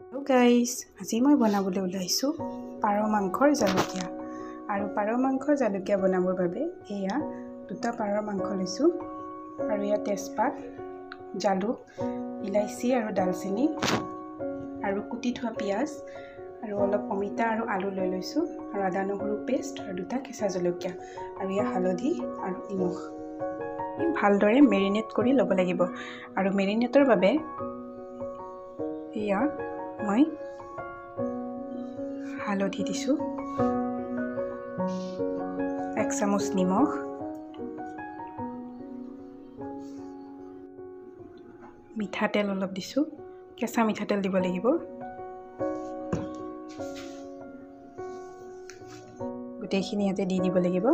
Hello guys, আজি মই বনাবলৈ ওলাইছো পাৰ মাংসৰ জালুকিয়া আৰু পাৰ মাংসৰ জালুকিয়া বনাবৰ বাবে এয়া দুটা পাৰৰ মাংস লৈছো আৰু ইয়া তেজপাত, জালুক, ইলাইচি আৰু দালচিনি আৰু কুটি থোৱা পিয়াজ আৰু অলপ অমিতা আৰু আলু লৈ লৈছো আৰু আদা নহৰু পেষ্ট আৰু দুটা কেঁচা জলকীয়া আৰু ইয়া হালধি আৰু নিমখ ভালদৰে মেৰিনেট কৰি ল'ব লাগিব আৰু মেৰিনেটৰ বাবে এয়া মই হালধি দিছো, 1 চামুচ নিমখ, মিঠাতেল অলপ দিছো, কেঁচা মিঠাতেল দিব লাগিব, গোটেইখিনি ইয়াতে দি দিব লাগিব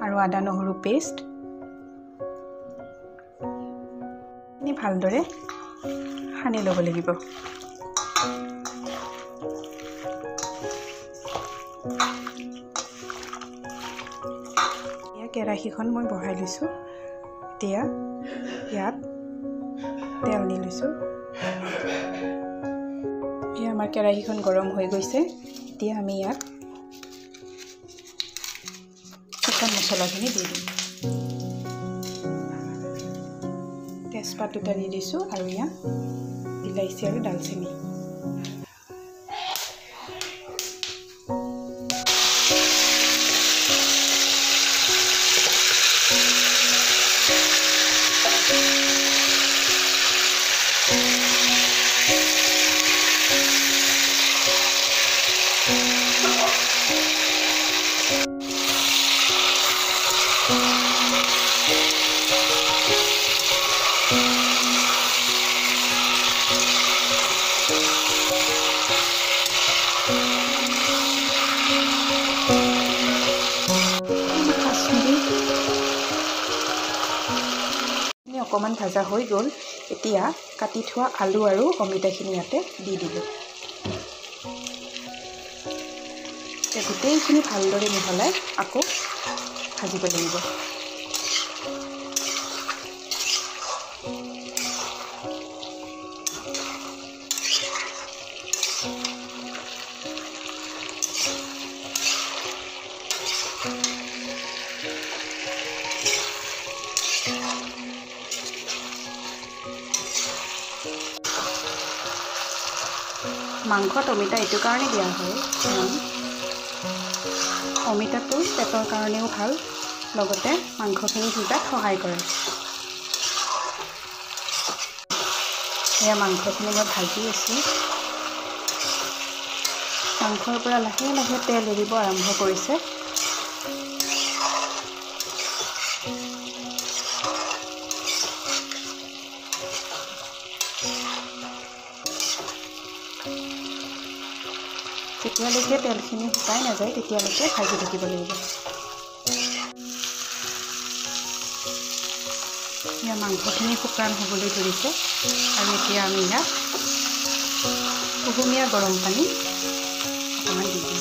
আৰু আদা নহৰু পেষ্ট ভালদৰে সানি ল'ব লাগিব। কেৰাহীখন মই বহাই লৈছো। এতিয়া ইয়াত তেল দি লৈছো। আমাৰ কেৰাহীখন গৰম হৈ গৈছে। এতিয়া আমি ইয়াত শুকান মছলাখিনি দি দিম। তেজপাত দুটা দি দিছো আৰু ইয়াত ইলাইচি আৰু দালচিনি। অকমান ভাজা হৈ গ'ল। এতিয়া কাটি থোৱা আলু আৰু অমিতাখিনি ইয়াতে দি দিলোঁ। গোটেইখিনি ভালদৰে মিহলাই আকৌ ভাজিব লাগিব। মাংসত অমিতা এইটো কাৰণে দিয়া হয় কাৰণ অমিতাটো পেটৰ কাৰণেও ভাল, লগতে মাংসখিনি সিজাত সহায় কৰে। এয়া মাংসখিনি মই ভাজি আছোঁ। মাংসৰ পৰা লাহে লাহে তেল এৰিব আৰম্ভ কৰিছে। যেতিয়ালৈকে তেলখিনি শুকাই নাযায় তেতিয়ালৈকে ভাজি থাকিব লাগিব। এতিয়া মাংসখিনি শুকান হ'বলৈ ধৰিছে আৰু এতিয়া আমি ইয়াত কুহুমীয়া গৰম পানী অকণমান দি দিম।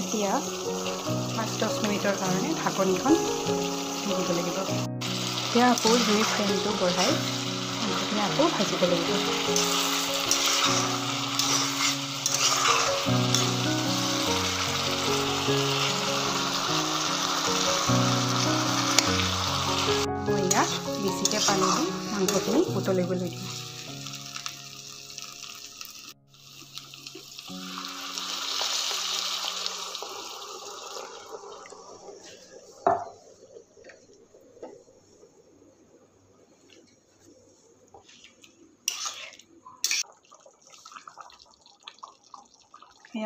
এতিয়া 5-10 মিনিটৰ কাৰণে ঢাকনিখন দি দিব লাগিব। এতিয়া আকৌ জুইৰ ফ্লেমটো বঢ়াই মাংসখিনি আকৌ ভাজিব লাগিব। মই ইয়াত বেছিকৈ পানী দি মাংসখিনি উতলিবলৈ দিম।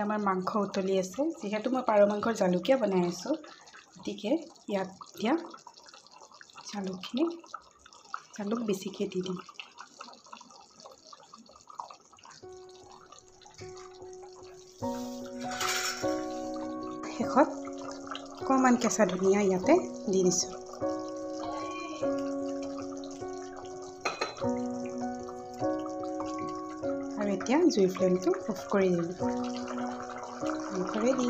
আমাৰ মাংস উতলি আছে। যিহেতু মই পাৰ মাংসৰ জালুকিয়া বনাই আছোঁ, গতিকে ইয়াত এতিয়া জালুক বেছিকৈ দি দিম। শেষত অকণমান কেঁচা ধনিয়া ইয়াতে দি দিছোঁ। আৰু এতিয়া জুইৰ ফ্লেমটো অফ কৰি দিলোঁ। মাংস ৰেডি।